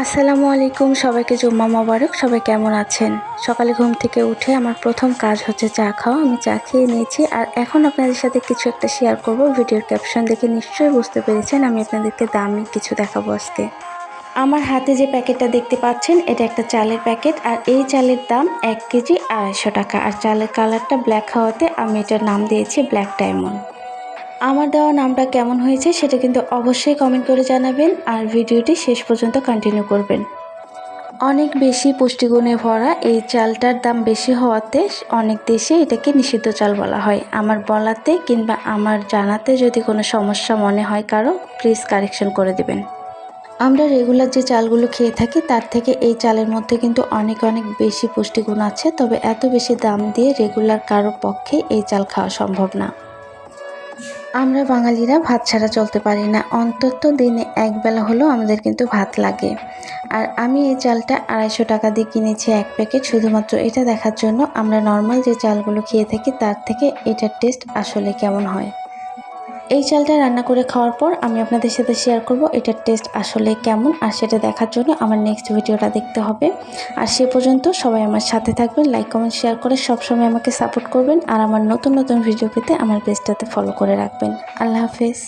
আসসালামু আলাইকুম, সবাইকে জুম্মা মোবারক। সবাই কেমন আছেন? সকালে ঘুম থেকে উঠে আমার প্রথম কাজ হচ্ছে চা খাওয়া। আমি চা খেয়ে নিয়েছি আর এখন আপনাদের সাথে কিছু একটা শেয়ার করব। ভিডিওর ক্যাপশন দেখে নিশ্চয়ই বুঝতে পেরেছেন আমি আপনাদেরকে দামি কিছু দেখাবো আজকে। আমার হাতে যে প্যাকেটটা দেখতে পাচ্ছেন এটা একটা চালের প্যাকেট আর এই চালের দাম 1 কেজি 250 টাকা। আর চালের কালারটা ব্ল্যাক হওয়াতে আমি এটার নাম দিয়েছি ব্ল্যাক ডায়মন্ড। আমার দেওয়া নামটা কেমন হয়েছে সেটা কিন্তু অবশ্যই কমেন্ট করে জানাবেন আর ভিডিওটি শেষ পর্যন্ত কন্টিনিউ করবেন। অনেক বেশি পুষ্টিগুণে ভরা এই চালটার দাম বেশি হওয়াতে অনেক দেশে এটাকে নিষিদ্ধ চাল বলা হয়। আমার বলাতে কিংবা আমার জানাতে যদি কোনো সমস্যা মনে হয় কারো, প্লিজ কারেকশন করে দেবেন। আমরা রেগুলার যে চালগুলো খেয়ে থাকি তার থেকে এই চালের মধ্যে কিন্তু অনেক বেশি পুষ্টিগুণ আছে, তবে এত বেশি দাম দিয়ে রেগুলার কারো পক্ষে এই চাল খাওয়া সম্ভব না। আমরা বাঙালিরা ভাত ছাড়া চলতে পারি না, অন্তত দিনে একবেলা হলেও আমাদের কিন্তু ভাত লাগে। আর আমি এই চালটা 250 টাকা দিয়ে কিনেছি এক প্যাকেট, শুধুমাত্র এটা দেখার জন্য আমরা নর্মাল যে চালগুলো খেয়ে থাকি তার থেকে এটার টেস্ট আসলে কেমন হয়। এই চালটা রান্না করে খাওয়ার পর আমি আপনাদের সাথে শেয়ার করব এটার টেস্ট আসলে কেমন, আর সেটা দেখার জন্য আমার নেক্সট ভিডিওটা দেখতে হবে। আর সে পর্যন্ত সবাই আমার সাথে থাকবেন, লাইক কমেন্ট শেয়ার করে সবসময় আমাকে সাপোর্ট করবেন আর আমার নতুন ভিডিও পেতে আমার পেজটাতে ফলো করে রাখবেন। আল্লাহ হাফেজ।